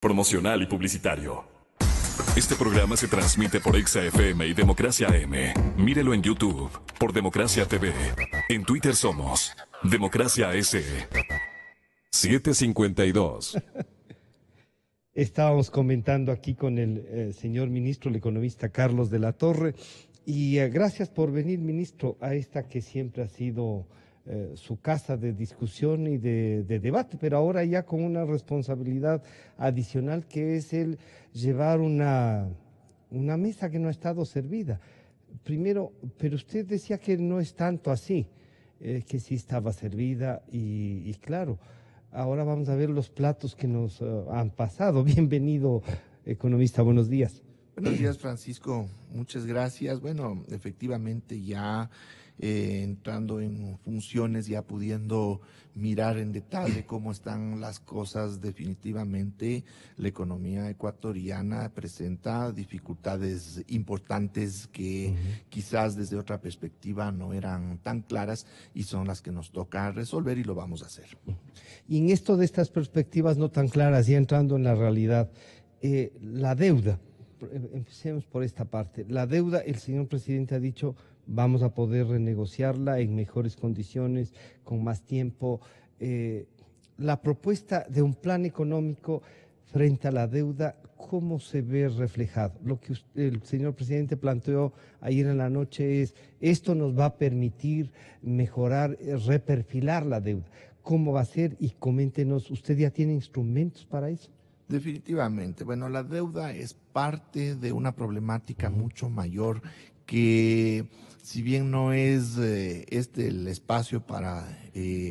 Promocional y publicitario. Este programa se transmite por Exa FM y Democracia AM. Mírelo en YouTube por Democracia TV. En Twitter somos Democracia S. 752. Estábamos comentando aquí con el señor ministro, el economista Carlos de la Torre, y gracias por venir, ministro, a esta que siempre ha sido su casa de discusión y de debate, pero ahora ya con una responsabilidad adicional que es el llevar una mesa que no ha estado servida. Primero, pero usted decía que no es tanto así, que sí estaba servida y claro, ahora vamos a ver los platos que nos han pasado. Bienvenido, economista, buenos días. Buenos días, Francisco, muchas gracias. Bueno, efectivamente ya entrando en funciones, ya pudiendo mirar en detalle cómo están las cosas, definitivamente la economía ecuatoriana presenta dificultades importantes que quizás desde otra perspectiva no eran tan claras y son las que nos toca resolver y lo vamos a hacer. Y en esto de estas perspectivas no tan claras, ya entrando en la realidad, la deuda. Empecemos por esta parte. La deuda, el señor presidente ha dicho, vamos a poder renegociarla en mejores condiciones, con más tiempo. La propuesta de un plan económico frente a la deuda, ¿cómo se ve reflejado? Lo que el señor presidente planteó ayer en la noche es, esto nos va a permitir mejorar, reperfilar la deuda. ¿Cómo va a ser? Y coméntenos, ¿usted ya tiene instrumentos para eso? Definitivamente. Bueno, la deuda es parte de una problemática mucho mayor que, si bien no es el espacio para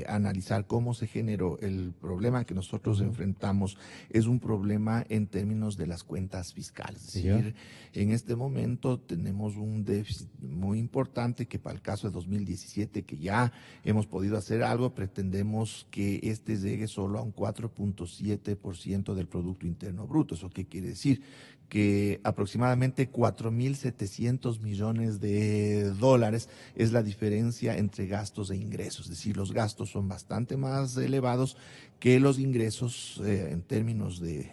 analizar cómo se generó el problema que nosotros enfrentamos, es un problema en términos de las cuentas fiscales. Es decir, en este momento tenemos un déficit muy importante que para el caso de 2017, que ya hemos podido hacer algo, pretendemos que este llegue solo a un 4.7% del Producto Interno Bruto. ¿Eso qué quiere decir? Que aproximadamente 4.700 millones de dólares es la diferencia entre gastos e ingresos. Es decir, los gastos son bastante más elevados que los ingresos en términos de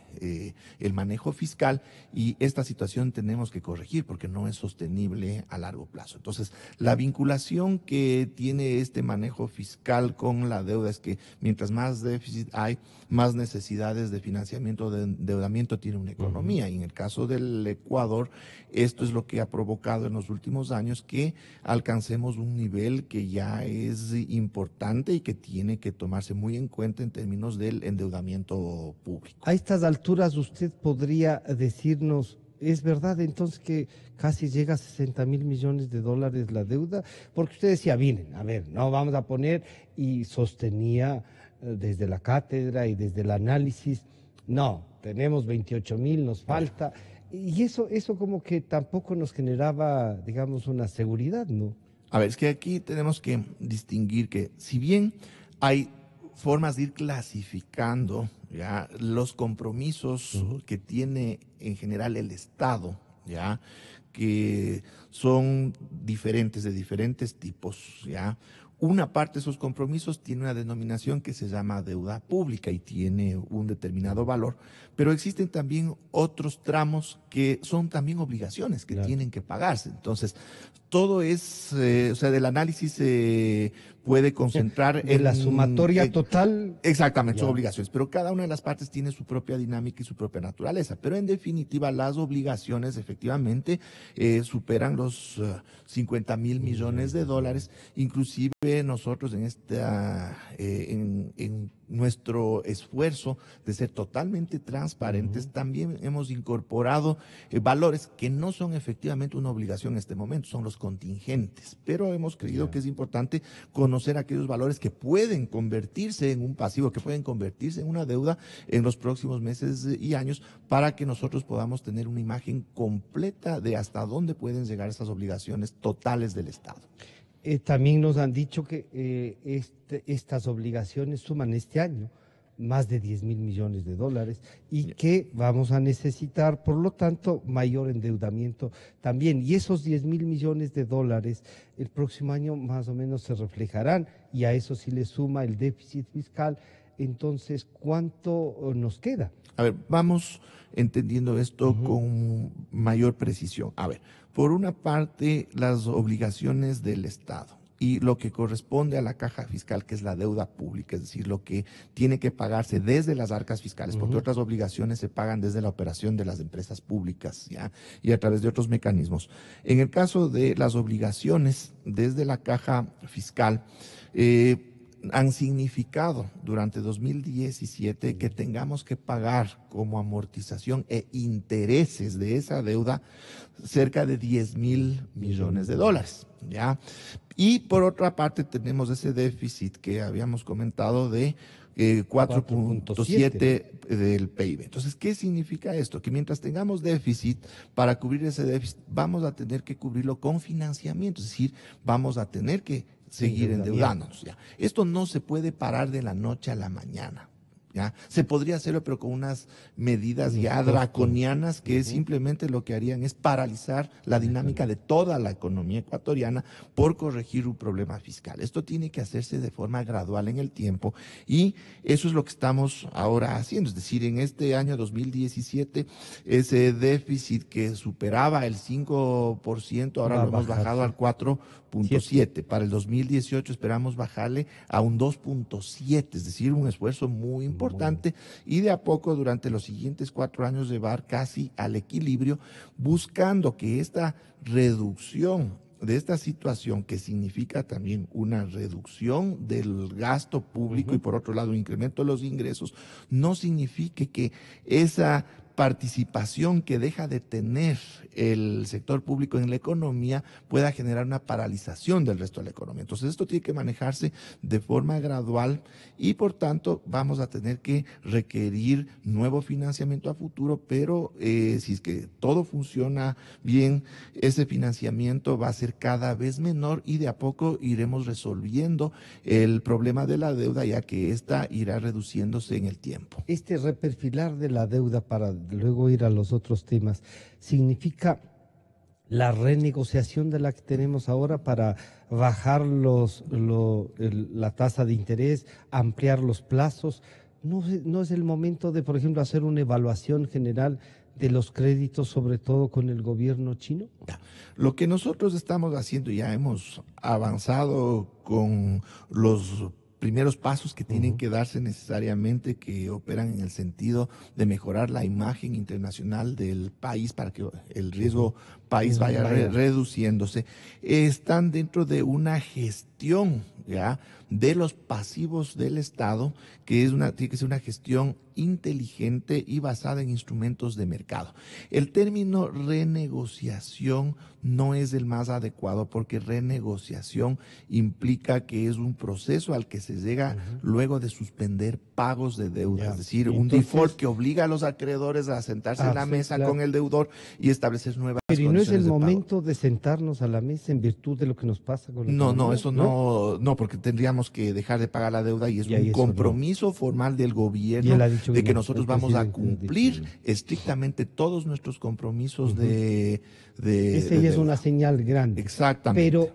el manejo fiscal, y esta situación tenemos que corregir porque no es sostenible a largo plazo. Entonces, la vinculación que tiene este manejo fiscal con la deuda es que mientras más déficit hay, más necesidades de financiamiento, de endeudamiento tiene una economía. Y en el caso del Ecuador, esto es lo que ha provocado en los últimos años que alcancemos un nivel que ya es importante y que tiene que tomarse muy en cuenta en términos del endeudamiento público. A estas alturas usted podría decirnos, ¿es verdad entonces que casi llega a 60.000 millones de dólares la deuda? Porque usted decía, miren, a ver, no vamos a poner, y sostenía desde la cátedra y desde el análisis, no, tenemos 28.000, nos falta, y eso como que tampoco nos generaba, digamos, una seguridad, ¿no? A ver, es que aquí tenemos que distinguir que si bien hay formas de ir clasificando ya los compromisos que tiene en general el Estado, ya, que son diferentes, de diferentes tipos, ya. Una parte de esos compromisos tiene una denominación que se llama deuda pública y tiene un determinado valor, pero existen también otros tramos que son también obligaciones que tienen que pagarse. Entonces, todo es, o sea, del análisis se puede concentrar en la sumatoria total. Exactamente, son obligaciones, pero cada una de las partes tiene su propia dinámica y su propia naturaleza. Pero en definitiva, las obligaciones efectivamente superan los 50.000 millones de dólares. Inclusive nosotros en nuestro esfuerzo de ser totalmente transparentes, también hemos incorporado valores que no son efectivamente una obligación en este momento, son los contingentes, pero hemos creído que es importante conocer aquellos valores que pueden convertirse en un pasivo, que pueden convertirse en una deuda en los próximos meses y años, para que nosotros podamos tener una imagen completa de hasta dónde pueden llegar esas obligaciones totales del Estado. También nos han dicho que estas obligaciones suman este año más de 10.000 millones de dólares y que vamos a necesitar, por lo tanto, mayor endeudamiento también. Y esos 10.000 millones de dólares el próximo año más o menos se reflejarán, y a eso sí le suma el déficit fiscal entonces, ¿cuánto nos queda? A ver, vamos entendiendo esto con mayor precisión. A ver, por una parte, las obligaciones del Estado y lo que corresponde a la caja fiscal, que es la deuda pública, es decir, lo que tiene que pagarse desde las arcas fiscales, porque otras obligaciones se pagan desde la operación de las empresas públicas, ¿ya? Y a través de otros mecanismos. En el caso de las obligaciones desde la caja fiscal, han significado durante 2017 que tengamos que pagar como amortización e intereses de esa deuda cerca de 10.000 millones de dólares, ¿ya? Y por otra parte tenemos ese déficit que habíamos comentado de 4.7 del PIB. Entonces, ¿qué significa esto? Que mientras tengamos déficit, para cubrir ese déficit, vamos a tener que cubrirlo con financiamiento, es decir, vamos a tener que seguir endeudándonos. ¿Ya? Esto no se puede parar de la noche a la mañana. ¿Ya? Se podría hacerlo, pero con unas medidas ya draconianas que simplemente lo que harían es paralizar la dinámica de toda la economía ecuatoriana por corregir un problema fiscal. Esto tiene que hacerse de forma gradual en el tiempo y eso es lo que estamos ahora haciendo. Es decir, en este año 2017, ese déficit que superaba el 5%, ahora lo hemos bajado al 4.7. Para el 2018 esperamos bajarle a un 2.7, es decir, un esfuerzo muy importante y de a poco durante los siguientes 4 años llevar casi al equilibrio, buscando que esta reducción de esta situación, que significa también una reducción del gasto público y por otro lado un incremento de los ingresos, no signifique que esa participación que deja de tener el sector público en la economía pueda generar una paralización del resto de la economía. Entonces esto tiene que manejarse de forma gradual y por tanto vamos a tener que requerir nuevo financiamiento a futuro, pero si es que todo funciona bien, ese financiamiento va a ser cada vez menor y de a poco iremos resolviendo el problema de la deuda, ya que ésta irá reduciéndose en el tiempo. Este reperfilar de la deuda para luego ir a los otros temas, ¿significa la renegociación de la que tenemos ahora para bajar la tasa de interés, ampliar los plazos? ¿No es el momento de, por ejemplo, hacer una evaluación general de los créditos, sobre todo con el gobierno chino? Lo que nosotros estamos haciendo, ya hemos avanzado con los primeros pasos que tienen que darse necesariamente, que operan en el sentido de mejorar la imagen internacional del país para que el riesgo país vaya reduciéndose, están dentro de una gestión, ¿ya?, de los pasivos del Estado, que tiene que ser una gestión inteligente y basada en instrumentos de mercado. El término renegociación no es el más adecuado porque renegociación implica que es un proceso al que se llega luego de suspender pagos de deuda, es decir, un default que obliga a los acreedores a sentarse en la mesa con el deudor y establecer nuevas condiciones. Pero ¿no es el momento de sentarnos a la mesa en virtud de lo que nos pasa con la economía? Eso no, porque tendríamos que dejar de pagar la deuda y es un compromiso formal del gobierno de que nosotros vamos a cumplir estrictamente todos nuestros compromisos Esa ya es una señal grande. Exactamente. Pero,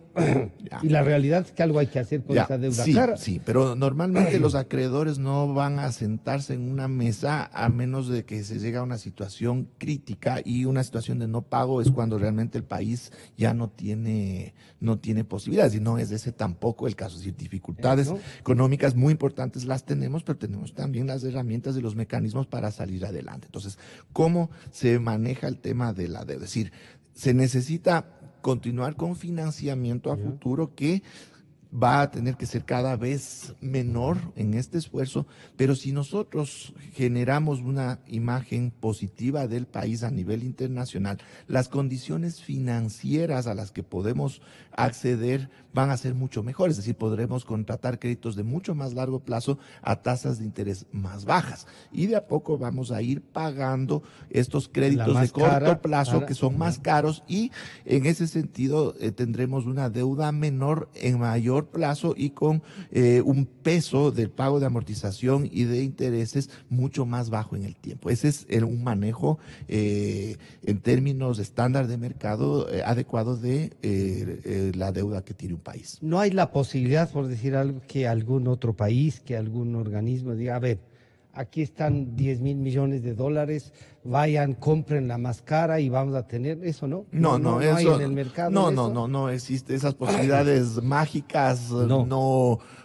y la realidad es que algo hay que hacer con esa deuda. Sí, pero normalmente los acreedores no van a sentarse en una mesa a menos de que se llegue a una situación crítica, y una situación de no pago es cuando realmente el país ya no tiene posibilidades, y no es ese tampoco el caso. Es decir, dificultades económicas muy importantes las tenemos, pero tenemos también las herramientas y los mecanismos para salir adelante. Entonces, ¿cómo se maneja el tema de la deuda? Es decir, se necesita continuar con financiamiento a futuro que va a tener que ser cada vez menor en este esfuerzo, pero si nosotros generamos una imagen positiva del país a nivel internacional, las condiciones financieras a las que podemos acceder van a ser mucho mejores, es decir, podremos contratar créditos de mucho más largo plazo a tasas de interés más bajas, y de a poco vamos a ir pagando estos créditos de corto plazo que son más caros, y en ese sentido tendremos una deuda menor en mayor mayor plazo y con un peso del pago de amortización y de intereses mucho más bajo en el tiempo. Ese es un manejo en términos estándar de mercado adecuado de la deuda que tiene un país. No hay la posibilidad, por decir algo, que algún otro país, que algún organismo diga, a ver, aquí están 10.000 millones de dólares, vayan, compren la más cara y vamos a tener eso, ¿no? No, hay eso, en el mercado no existe. Esas posibilidades mágicas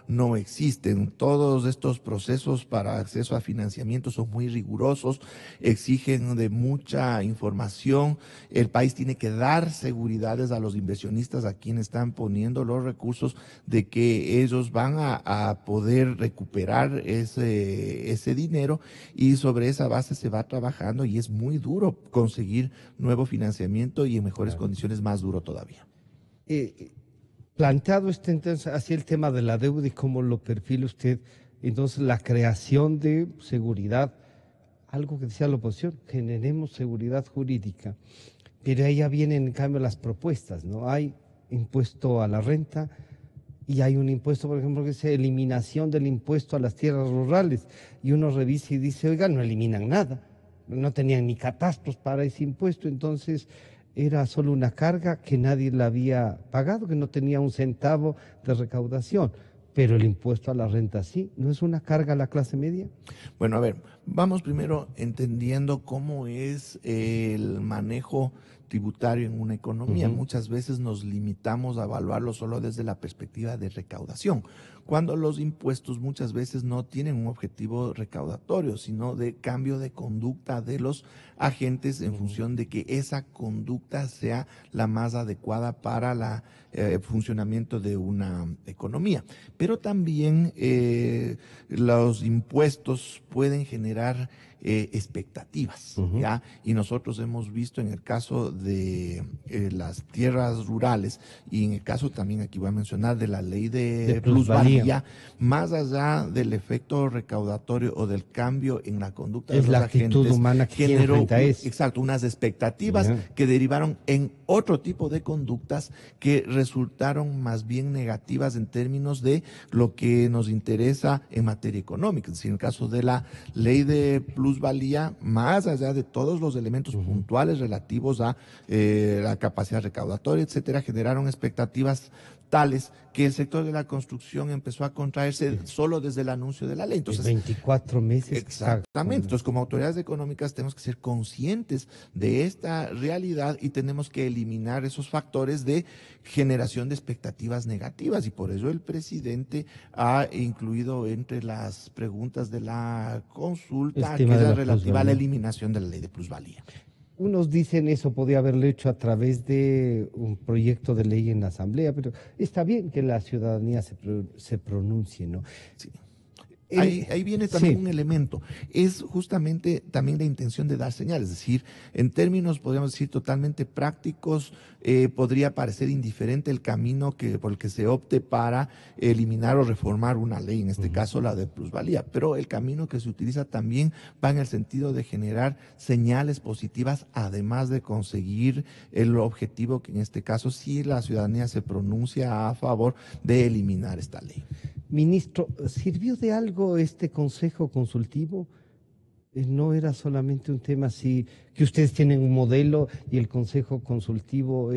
no existen. Todos estos procesos para acceso a financiamiento son muy rigurosos, exigen de mucha información. El país tiene que dar seguridades a los inversionistas, a quienes están poniendo los recursos, de que ellos van a poder recuperar ese dinero, y sobre esa base se va trabajando, y es muy duro conseguir nuevo financiamiento, y en mejores condiciones más duro todavía. Planteado entonces así el tema de la deuda y cómo lo perfila usted, entonces la creación de seguridad, algo que decía la oposición, generemos seguridad jurídica, pero ahí ya vienen en cambio las propuestas, ¿no? Hay impuesto a la renta y hay un impuesto, por ejemplo, que es eliminación del impuesto a las tierras rurales, y uno revisa y dice, oiga, no eliminan nada, no tenían ni catastros para ese impuesto, entonces era solo una carga que nadie la había pagado, que no tenía un centavo de recaudación. Pero el impuesto a la renta sí, ¿no es una carga a la clase media? Bueno, a ver, vamos primero entendiendo cómo es el manejo tributario en una economía. Muchas veces nos limitamos a evaluarlo solo desde la perspectiva de recaudación, cuando los impuestos muchas veces no tienen un objetivo recaudatorio, sino de cambio de conducta de los agentes en función de que esa conducta sea la más adecuada para el funcionamiento de una economía. Pero también los impuestos pueden generar expectativas, ¿ya? Y nosotros hemos visto en el caso de las tierras rurales, y en el caso también, aquí voy a mencionar, de la ley de plusvalía, más allá del efecto recaudatorio o del cambio en la conducta de los la actitud agentes, humana que generó frente a eso. exacto, unas expectativas que derivaron en otro tipo de conductas que resultaron más bien negativas en términos de lo que nos interesa en materia económica. Es decir, en el caso de la ley de plusvalía, más allá de todos los elementos puntuales relativos a la capacidad recaudatoria, etcétera, generaron expectativas tales que el sector de la construcción empezó a contraerse solo desde el anuncio de la ley. Entonces, 24 meses. Exactamente. Entonces, como autoridades económicas tenemos que ser conscientes de esta realidad y tenemos que eliminar esos factores de generación de expectativas negativas, y por eso el presidente ha incluido entre las preguntas de la consulta aquella relativa a la eliminación de la ley de plusvalía. Unos dicen eso podía haberlo hecho a través de un proyecto de ley en la Asamblea, pero está bien que la ciudadanía se pronuncie, ¿no? Sí. Ahí viene también un elemento, es justamente también la intención de dar señales, es decir, en términos, podríamos decir, totalmente prácticos, podría parecer indiferente el camino por el que se opte para eliminar o reformar una ley, en este caso la de plusvalía, pero el camino que se utiliza también va en el sentido de generar señales positivas, además de conseguir el objetivo que en este caso sí la ciudadanía se pronuncia a favor de eliminar esta ley. Ministro, ¿sirvió de algo este consejo consultivo? No era solamente un tema así, que ustedes tienen un modelo y el consejo consultivo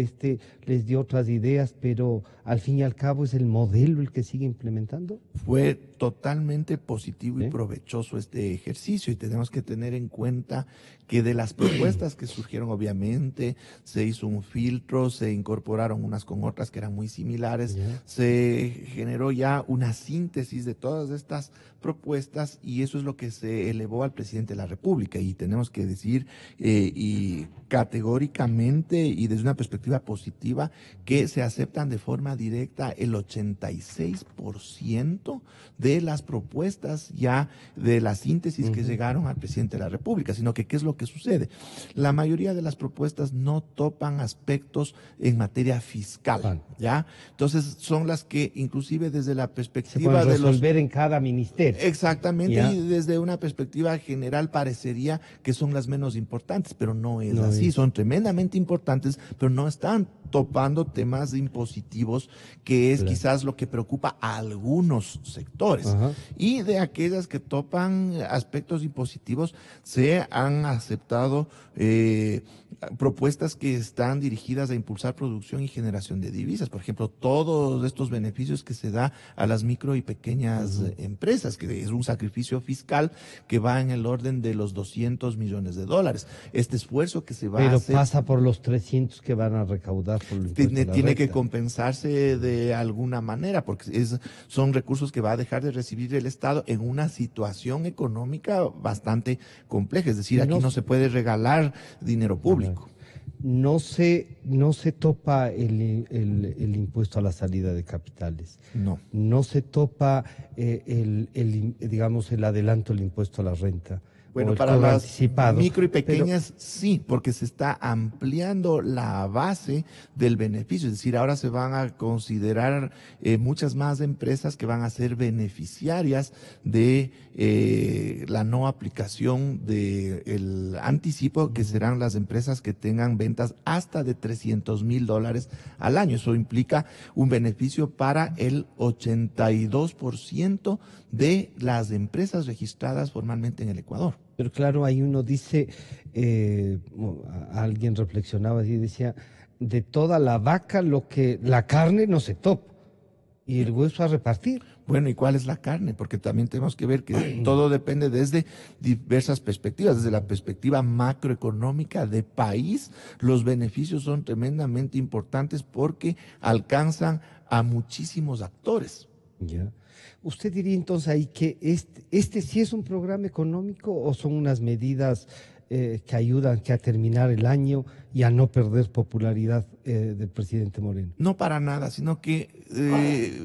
les dio otras ideas, pero al fin y al cabo es el modelo el que sigue implementando. Fue totalmente positivo y provechoso este ejercicio, y tenemos que tener en cuenta que de las propuestas que surgieron, obviamente se hizo un filtro, se incorporaron unas con otras que eran muy similares, se generó ya una síntesis de todas estas propuestas, y eso es lo que se elevó al presidente de la República, y tenemos que decir y categóricamente y desde una perspectiva positiva que se aceptan de forma directa el 86% de las propuestas ya de la síntesis que llegaron al presidente de la República, sino que ¿qué es lo lo que sucede? La mayoría de las propuestas no topan aspectos en materia fiscal, ¿ya? Entonces son las que inclusive desde la Se perspectiva pueden de los... resolver en cada ministerio. Exactamente, ¿Ya? y desde una perspectiva general parecería que son las menos importantes, pero no es No así, es. son tremendamente importantes, pero no están topando temas impositivos, que es Claro. quizás lo que preocupa a algunos sectores. Ajá. Y de aquellas que topan aspectos impositivos, se han aceptado propuestas que están dirigidas a impulsar producción y generación de divisas. Por ejemplo, todos estos beneficios que se da a las micro y pequeñas empresas, que es un sacrificio fiscal que va en el orden de los $200 millones. Este esfuerzo que se va a Pero hacer pasa por los 300 que van a recaudar por el impuesto a la tiene que renta. compensarse de alguna manera, porque son recursos que va a dejar de recibir el Estado en una situación económica bastante compleja. Es decir, aquí no se puede regalar dinero público. No se topa el impuesto a la salida de capitales. No. No se topa digamos, el adelanto del impuesto a la renta. Bueno, o el para cobro las anticipado. micro y pequeñas sí, porque se está ampliando la base del beneficio. Es decir, ahora se van a considerar muchas más empresas que van a ser beneficiarias de la no aplicación del anticipo, que serán las empresas que tengan ventas hasta de $300,000 al año. Eso implica un beneficio para el 82% de las empresas registradas formalmente en el Ecuador. Pero claro, ahí uno dice, alguien reflexionaba y decía, de toda la vaca, la carne no se topa y el hueso a repartir. Bueno, ¿y cuál es la carne? Porque también tenemos que ver que todo depende desde diversas perspectivas. Desde la perspectiva macroeconómica de país, los beneficios son tremendamente importantes porque alcanzan a muchísimos actores. Ya. ¿Usted diría entonces ahí que este sí es un programa económico o son unas medidas que ayudan a terminar el año y a no perder popularidad del presidente Moreno? No para nada, sino que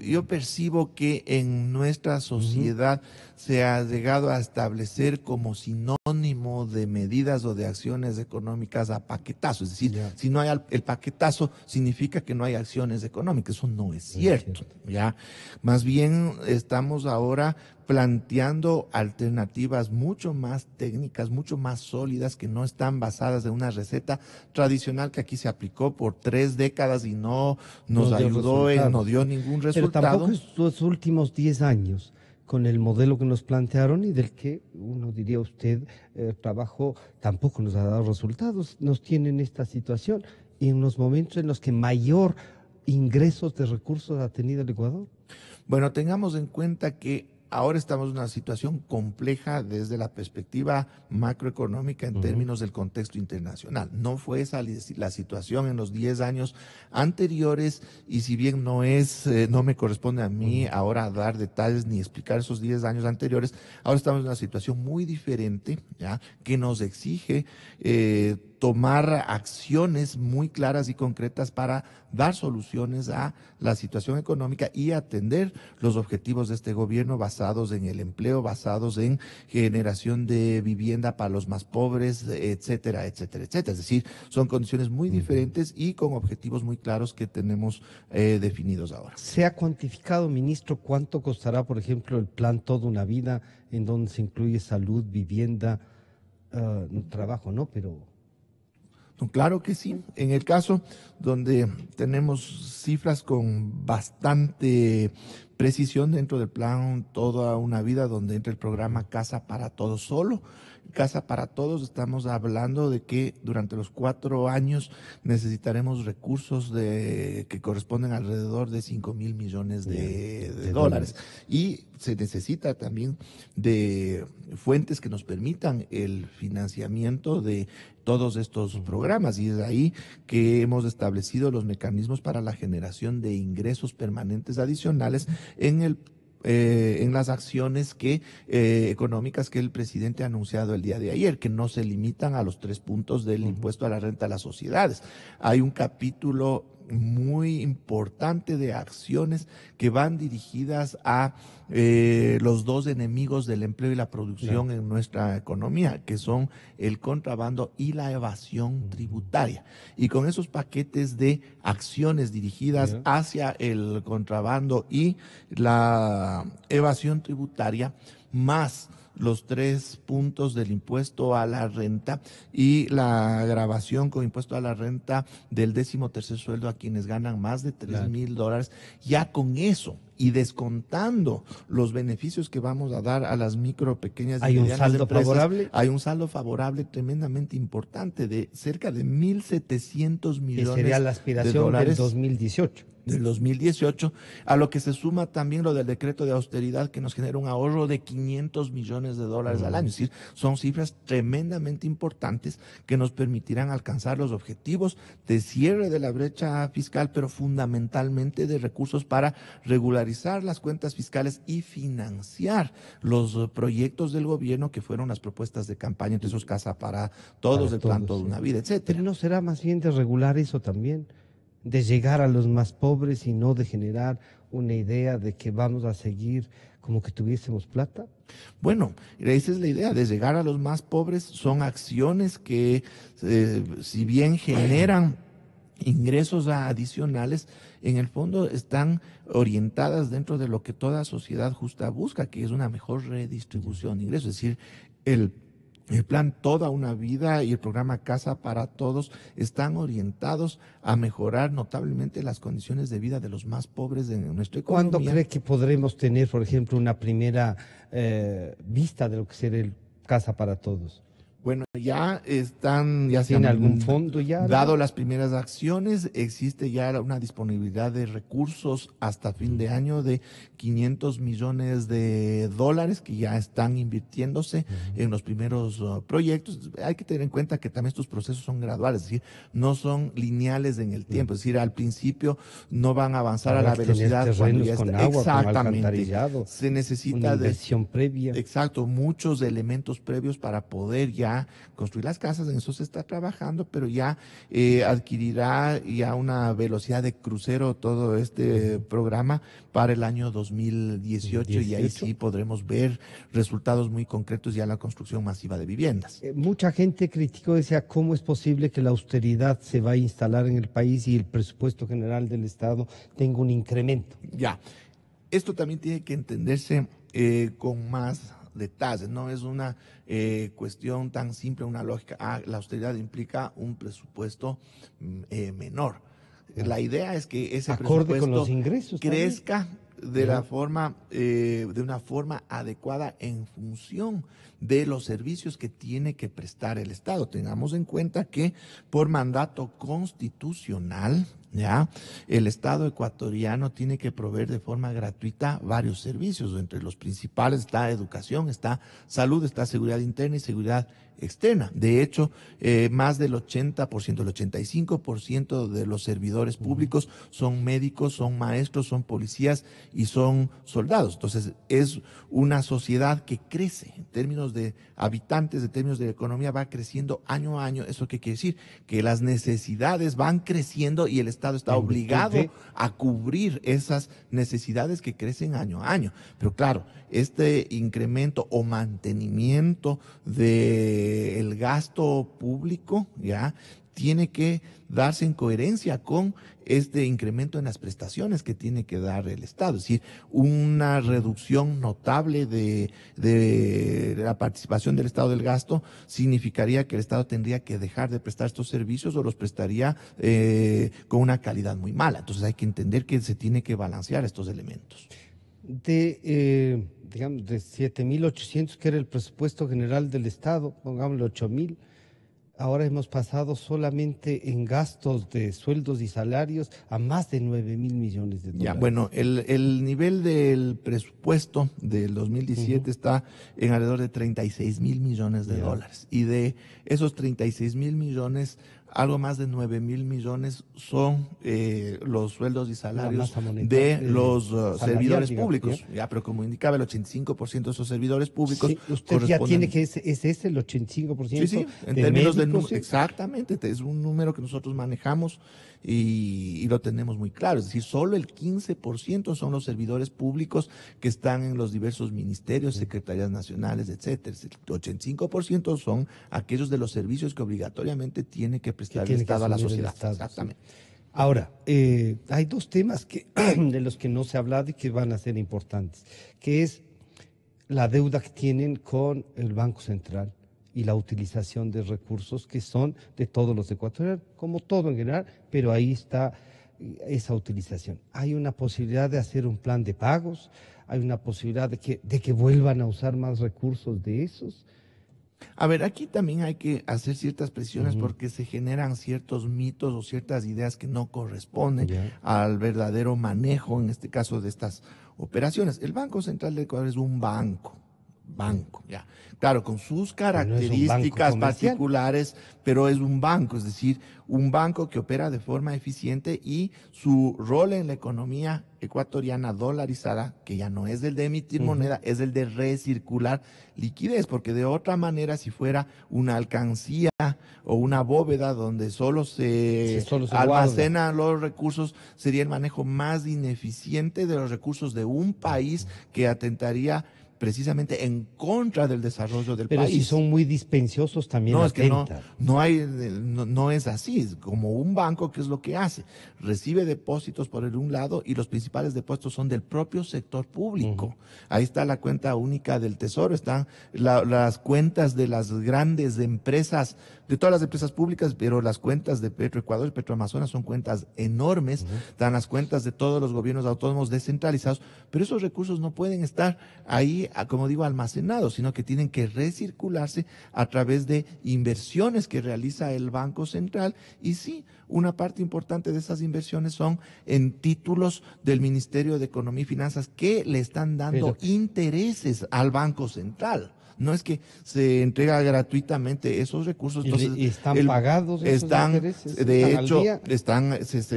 yo percibo que en nuestra sociedad se ha llegado a establecer como sinónimo de medidas o de acciones económicas a paquetazo. Es decir, si no hay el paquetazo, significa que no hay acciones económicas. Eso no es cierto, ¿ya? Más bien estamos ahora planteando alternativas mucho más técnicas, mucho más sólidas, que no están basadas en una receta tradicional que aquí se aplicó por 3 décadas y no nos ayudó, no dio ningún resultado. Pero tampoco estos últimos 10 años, con el modelo que nos plantearon y del que uno diría usted, trabajo tampoco nos ha dado resultados, nos tiene en esta situación y en los momentos en los que mayor ingresos de recursos ha tenido el Ecuador. Bueno, tengamos en cuenta que ahora estamos en una situación compleja desde la perspectiva macroeconómica en términos del contexto internacional. No fue esa la situación en los 10 años anteriores, y si bien no me corresponde a mí ahora dar detalles ni explicar esos 10 años anteriores, ahora estamos en una situación muy diferente, ¿ya?, que nos exige tomar acciones muy claras y concretas para dar soluciones a la situación económica y atender los objetivos de este gobierno basados en el empleo, basados en generación de vivienda para los más pobres, etcétera, etcétera, etcétera. Es decir, son condiciones muy diferentes y con objetivos muy claros que tenemos definidos ahora. ¿Se ha cuantificado, ministro, cuánto costará, por ejemplo, el plan Toda una Vida, en donde se incluye salud, vivienda, trabajo, ¿no? Pero... Claro que sí. En el caso donde tenemos cifras con bastante precisión dentro del plan Toda una Vida, donde entra el programa Casa para Todos solo. Casa para Todos, estamos hablando de que durante los 4 años necesitaremos recursos que corresponden alrededor de $5,000 millones de dólares. Y se necesita también de fuentes que nos permitan el financiamiento de todos estos programas, y es ahí que hemos establecido los mecanismos para la generación de ingresos permanentes adicionales en las acciones económicas que el presidente ha anunciado el día de ayer, que no se limitan a los 3 puntos del impuesto a la renta a las sociedades. Hay un capítulo muy importante de acciones que van dirigidas a los dos enemigos del empleo y la producción en nuestra economía, que son el contrabando y la evasión tributaria. Y con esos paquetes de acciones dirigidas hacia el contrabando y la evasión tributaria, más los 3 puntos del impuesto a la renta y la grabación con impuesto a la renta del 13º sueldo a quienes ganan más de $3,000, ya con eso y descontando los beneficios que vamos a dar a las micro, pequeñas y medianas ¿Hay un saldo empresas, favorable? hay un saldo favorable tremendamente importante de cerca de 1.700 millones que sería la aspiración de dólares del 2018. Del 2018, a lo que se suma también lo del decreto de austeridad que nos genera un ahorro de $500 millones al año. Es decir, son cifras tremendamente importantes que nos permitirán alcanzar los objetivos de cierre de la brecha fiscal, pero fundamentalmente de recursos para regularizar las cuentas fiscales y financiar los proyectos del gobierno que fueron las propuestas de campaña, entre esos Casa para Todos, el Plan Toda una Vida, etcétera. Pero ¿no será más bien de regular eso también? De llegar a los más pobres y no de generar una idea de que vamos a seguir como que tuviésemos plata. Bueno, esa es la idea, de llegar a los más pobres. Son acciones que, si bien generan ingresos adicionales, en el fondo están orientadas dentro de lo que toda sociedad justa busca, que es una mejor redistribución de ingresos. Es decir, el plan Toda una Vida y el programa Casa para Todos están orientados a mejorar notablemente las condiciones de vida de los más pobres de nuestra economía. ¿Cuándo cree que podremos tener, por ejemplo, una primera vista de lo que será el Casa para Todos? Bueno, ya ¿Tiene algún fondo ya? Dado las primeras acciones, existe ya una disponibilidad de recursos hasta fin de año de $500 millones que ya están invirtiéndose en los primeros proyectos. Hay que tener en cuenta que también estos procesos son graduales, es decir, no son lineales en el tiempo, es decir, al principio no van a avanzar a la velocidad cuando ya con está. agua, Exactamente. Con se necesita una inversión previa. Exacto, muchos elementos previos para poder ya construir las casas. En eso se está trabajando, pero ya adquirirá ya una velocidad de crucero todo este programa para el año 2018 y ahí sí podremos ver resultados muy concretos ya en la construcción masiva de viviendas. Mucha gente criticó, decía, ¿cómo es posible que la austeridad se va a instalar en el país y el presupuesto general del Estado tenga un incremento? Ya, esto también tiene que entenderse con más detalles, no es una cuestión tan simple, una lógica. La austeridad implica un presupuesto menor. La idea es que ese acorde presupuesto con los ingresos crezca de una forma adecuada en función de los servicios que tiene que prestar el Estado. Tengamos en cuenta que por mandato constitucional, ya, el Estado ecuatoriano tiene que proveer de forma gratuita varios servicios. Entre los principales está educación, está salud, está seguridad interna y seguridad externa. De hecho, más del 80%, el 85% de los servidores públicos son médicos, son maestros, son policías y son soldados. Entonces, es una sociedad que crece en términos de habitantes, en términos de economía, va creciendo año a año. ¿Eso qué quiere decir? Que las necesidades van creciendo y el Estado está obligado a cubrir esas necesidades que crecen año a año. Pero claro, este incremento o mantenimiento del gasto público ya tiene que darse en coherencia con este incremento en las prestaciones que tiene que dar el Estado. Es decir, una reducción notable de la participación del Estado del gasto significaría que el Estado tendría que dejar de prestar estos servicios o los prestaría con una calidad muy mala. Entonces hay que entender que se tiene que balancear estos elementos. Digamos, de 7.800, que era el presupuesto general del Estado, pongámosle 8.000, ahora hemos pasado solamente en gastos de sueldos y salarios a más de 9.000 millones de dólares. Ya, bueno, el nivel del presupuesto del 2017 está en alrededor de 36.000 millones de dólares. Y de esos 36.000 millones, algo más de 9.000 millones son los sueldos y salarios de los servidores públicos. Ya, pero como indicaba, el 85% de esos servidores públicos. Sí, usted ya tiene que es el 85%. Sí, en términos de públicos. Sí. Exactamente, es un número que nosotros manejamos y lo tenemos muy claro. Es decir, solo el 15% son los servidores públicos que están en los diversos ministerios, secretarías nacionales, etcétera. El 85% son aquellos de los servicios que obligatoriamente tiene que prestar el Estado a la sociedad. Exactamente. Sí. Ahora, hay dos temas de los que no se ha hablado y que van a ser importantes, que es la deuda que tienen con el Banco Central y la utilización de recursos que son de todos los ecuatorianos, como todo en general, pero ahí está esa utilización. Hay una posibilidad de hacer un plan de pagos, hay una posibilidad de que vuelvan a usar más recursos de esos. A ver, aquí también hay que hacer ciertas presiones porque se generan ciertos mitos o ciertas ideas que no corresponden al verdadero manejo, en este caso, de estas operaciones. El Banco Central de Ecuador es un banco, ya. Claro, con sus características particulares, pero es un banco, es decir, un banco que opera de forma eficiente y su rol en la economía ecuatoriana dolarizada, que ya no es el de emitir moneda, es el de recircular liquidez, porque de otra manera, si fuera una alcancía o una bóveda donde solo se almacenan los recursos, sería el manejo más ineficiente de los recursos de un país que atentaría precisamente en contra del desarrollo del país. Pero si son muy dispensiosos también atentan. Es que no es así, es como un banco, ¿qué es lo que hace? Recibe depósitos por un lado y los principales depósitos son del propio sector público. Ahí está la cuenta única del Tesoro, están las cuentas de las grandes empresas, de todas las empresas públicas, pero las cuentas de Petroecuador y Petroamazonas son cuentas enormes, están las cuentas de todos los gobiernos autónomos descentralizados, pero esos recursos no pueden estar ahí, como digo, almacenados, sino que tienen que recircularse a través de inversiones que realiza el Banco Central. Y sí, una parte importante de esas inversiones son en títulos del Ministerio de Economía y Finanzas que le están dando intereses al Banco Central. No es que se entrega gratuitamente esos recursos. Entonces, ¿Y están pagados esos intereses? De hecho,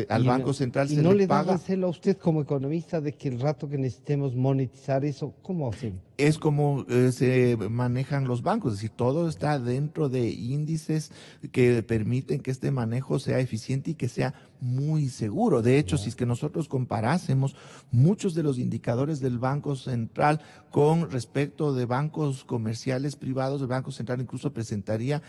al Banco Central se le paga. ¿Y no le da celo a usted como economista de que el rato que necesitemos monetizar eso, cómo hacen? Es como se manejan los bancos, es decir, todo está dentro de índices que permiten que este manejo sea eficiente y que sea muy seguro. De hecho, si es que nosotros comparásemos muchos de los indicadores del Banco Central con respecto de bancos comerciales privados, el Banco Central incluso presentaría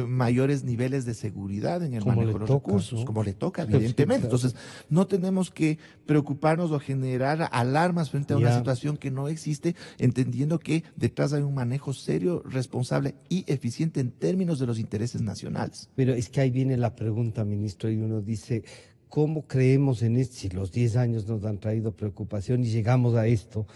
mayores niveles de seguridad en el manejo de los recursos, como le toca, evidentemente. Entonces, no tenemos que preocuparnos o generar alarmas frente a una situación que no existe, entendiendo que detrás hay un manejo serio, responsable y eficiente en términos de los intereses nacionales. Pero es que ahí viene la pregunta, ministro, y uno dice, ¿cómo creemos en esto? Si los 10 años nos han traído preocupación y llegamos a esto,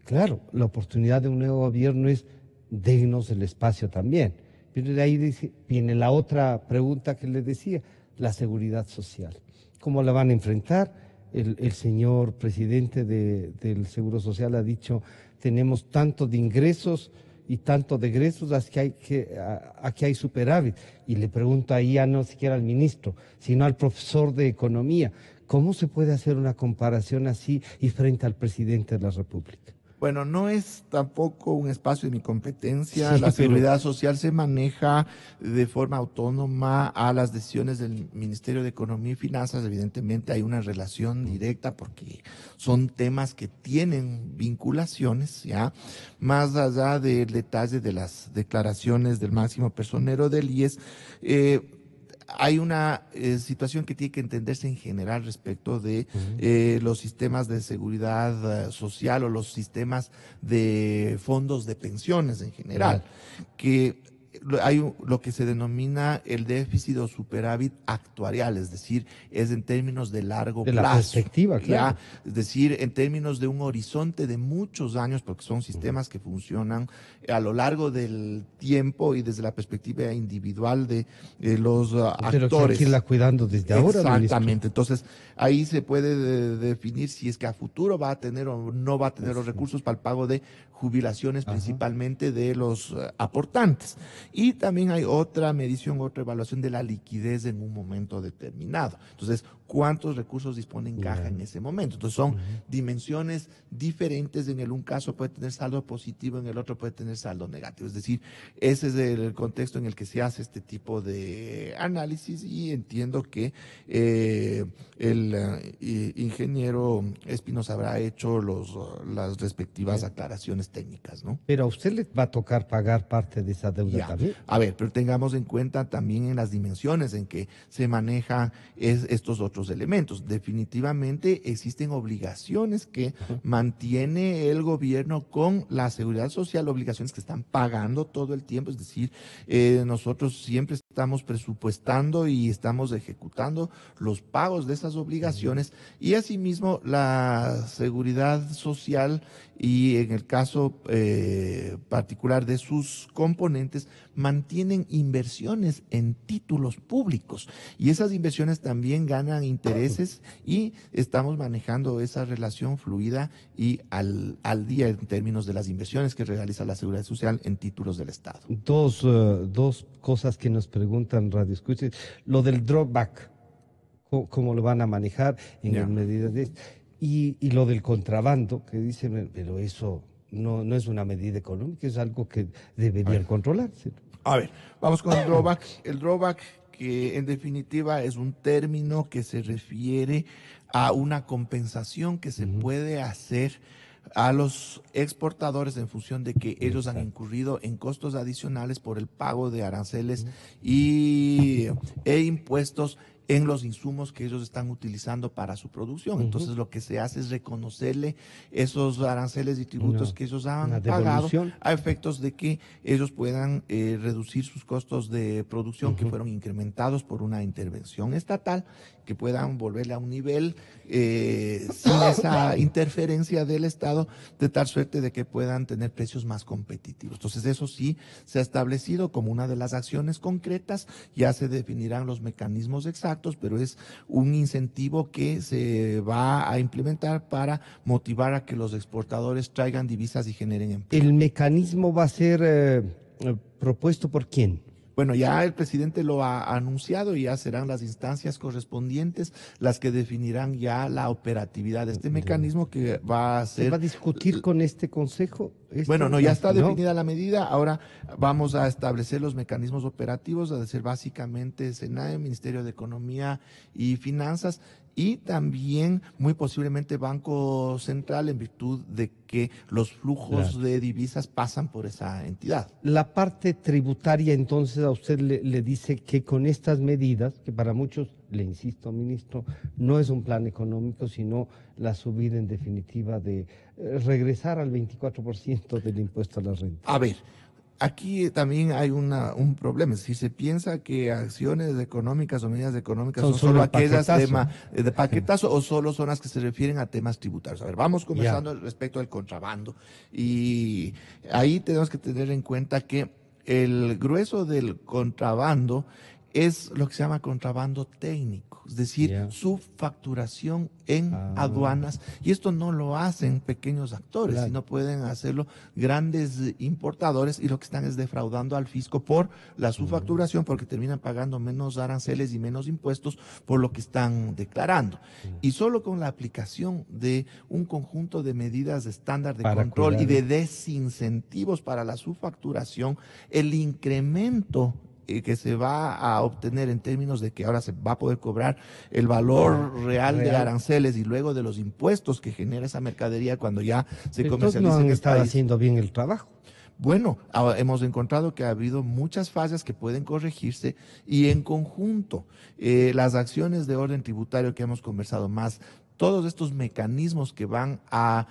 claro, la oportunidad de un nuevo gobierno es denos el espacio también. Pero de ahí viene la otra pregunta que le decía, la seguridad social. ¿Cómo la van a enfrentar? El señor presidente del Seguro Social ha dicho, tenemos tanto de ingresos y tanto de egresos, aquí hay superávit. Y le pregunto ahí ya no siquiera al ministro, sino al profesor de Economía, ¿cómo se puede hacer una comparación así y frente al presidente de la República? Bueno, no es tampoco un espacio de mi competencia. La seguridad social se maneja de forma autónoma a las decisiones del Ministerio de Economía y Finanzas. Evidentemente hay una relación directa porque son temas que tienen vinculaciones, ¿ya? Más allá del detalle de las declaraciones del máximo personero del IES, hay una situación que tiene que entenderse en general respecto de los sistemas de seguridad social o los sistemas de fondos de pensiones en general, que hay lo que se denomina el déficit o superávit actuarial, es decir, es en términos de largo plazo. De la perspectiva, claro. Es decir, en términos de un horizonte de muchos años, porque son sistemas que funcionan a lo largo del tiempo y desde la perspectiva individual de los actores. Pero que hay que irla cuidando desde ahora. Exactamente. Entonces, ahí se puede definir si es que a futuro va a tener o no va a tener los recursos para el pago de jubilaciones, principalmente de los aportantes. y también hay otra medición, otra evaluación de la liquidez en un momento determinado. Entonces, ¿cuántos recursos dispone en caja en ese momento? Entonces, son dimensiones diferentes. En un caso puede tener saldo positivo, en el otro puede tener saldo negativo. Es decir, ese es el contexto en el que se hace este tipo de análisis, y entiendo que el ingeniero Espinosa habrá hecho las respectivas aclaraciones técnicas, ¿no? Pero a usted le va a tocar pagar parte de esa deuda Ya. también. A ver, pero tengamos en cuenta también en las dimensiones en que se manejan estos otros elementos. Definitivamente existen obligaciones que mantiene el gobierno con la seguridad social, obligaciones que están pagando todo el tiempo. Es decir, nosotros siempre estamos presupuestando y estamos ejecutando los pagos de esas obligaciones, y asimismo la seguridad social, y en el caso particular de sus componentes, mantienen inversiones en títulos públicos, y esas inversiones también ganan intereses, y estamos manejando esa relación fluida y al día en términos de las inversiones que realiza la seguridad social en títulos del Estado. Dos cosas que nos preguntan Radio Escucha. Lo del drawback, ¿cómo lo van a manejar en Ya. medidas de y lo del contrabando, que dicen, pero eso no es una medida económica, es algo que deberían controlarse. A ver, vamos con el drawback. El drawback, que en definitiva es un término que se refiere a una compensación que se puede hacer a los exportadores en función de que ellos han incurrido en costos adicionales por el pago de aranceles e impuestos en los insumos que ellos están utilizando para su producción. Entonces, lo que se hace es reconocerle esos aranceles y tributos que ellos han pagado a efectos de que ellos puedan reducir sus costos de producción que fueron incrementados por una intervención estatal, que puedan volverle a un nivel sin esa interferencia del Estado, de tal suerte de que puedan tener precios más competitivos. Entonces, eso sí se ha establecido como una de las acciones concretas. Ya se definirán los mecanismos exactos, pero es un incentivo que se va a implementar para motivar a que los exportadores traigan divisas y generen empleo. ¿El mecanismo va a ser propuesto por quién? Bueno, ya el presidente lo ha anunciado, y ya serán las instancias correspondientes las que definirán ya la operatividad de este mecanismo, que va a ser... ¿Se va a discutir con este consejo? Bueno, no, ya está definida la medida. Ahora vamos a establecer los mecanismos operativos, a decir básicamente SENAE, Ministerio de Economía y Finanzas, y también muy posiblemente Banco Central, en virtud de que los flujos de divisas pasan por esa entidad. La parte tributaria, entonces, a usted le dice que con estas medidas, que para muchos, le insisto, ministro, no es un plan económico, sino la subida en definitiva de regresar al 24% del impuesto a la renta. A ver, aquí también hay un problema. Es decir, se piensa que acciones económicas o medidas económicas son solo aquellas temas de paquetazo, o solo son las que se refieren a temas tributarios. A ver, vamos conversando respecto al contrabando, y ahí tenemos que tener en cuenta que el grueso del contrabando es lo que se llama contrabando técnico, es decir, su facturación en aduanas, y esto no lo hacen pequeños actores, sino pueden hacerlo grandes importadores, y lo que están es defraudando al fisco por la subfacturación, porque terminan pagando menos aranceles y menos impuestos por lo que están declarando. Y solo con la aplicación de un conjunto de medidas estándar de control y de desincentivos para la subfacturación, el incremento que se va a obtener en términos de que ahora se va a poder cobrar el valor real de aranceles y luego de los impuestos que genera esa mercadería cuando ya se comercializa. No han estado haciendo bien el trabajo. Bueno, hemos encontrado que ha habido muchas fallas que pueden corregirse, y en conjunto las acciones de orden tributario que hemos conversado, más todos estos mecanismos que van a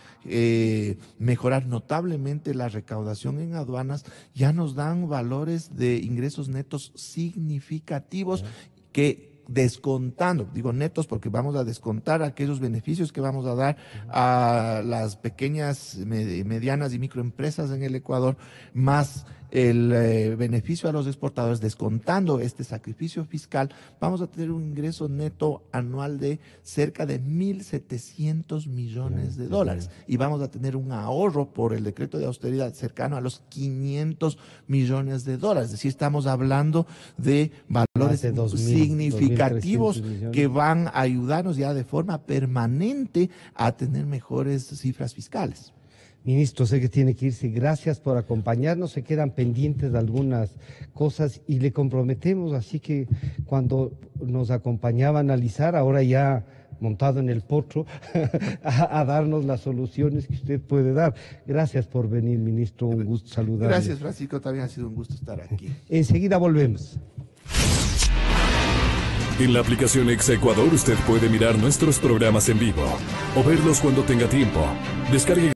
mejorar notablemente la recaudación en aduanas, ya nos dan valores de ingresos netos significativos que, descontando, digo netos porque vamos a descontar aquellos beneficios que vamos a dar a las pequeñas, medianas y microempresas en el Ecuador, más el beneficio a los exportadores, descontando este sacrificio fiscal, vamos a tener un ingreso neto anual de cerca de 1.700 millones de dólares y vamos a tener un ahorro por el decreto de austeridad cercano a los 500 millones de dólares. Es decir, estamos hablando de valores significativos que van a ayudarnos ya de forma permanente a tener mejores cifras fiscales. Ministro, sé que tiene que irse. Gracias por acompañarnos. Se quedan pendientes algunas cosas y le comprometemos, así que cuando nos acompañaba a analizar, ahora ya montado en el potro, a darnos las soluciones que usted puede dar. Gracias por venir, ministro. Un gusto saludarle. Gracias, Francisco. También ha sido un gusto estar aquí. Enseguida volvemos. En la aplicación Exa Ecuador usted puede mirar nuestros programas en vivo o verlos cuando tenga tiempo. Descargue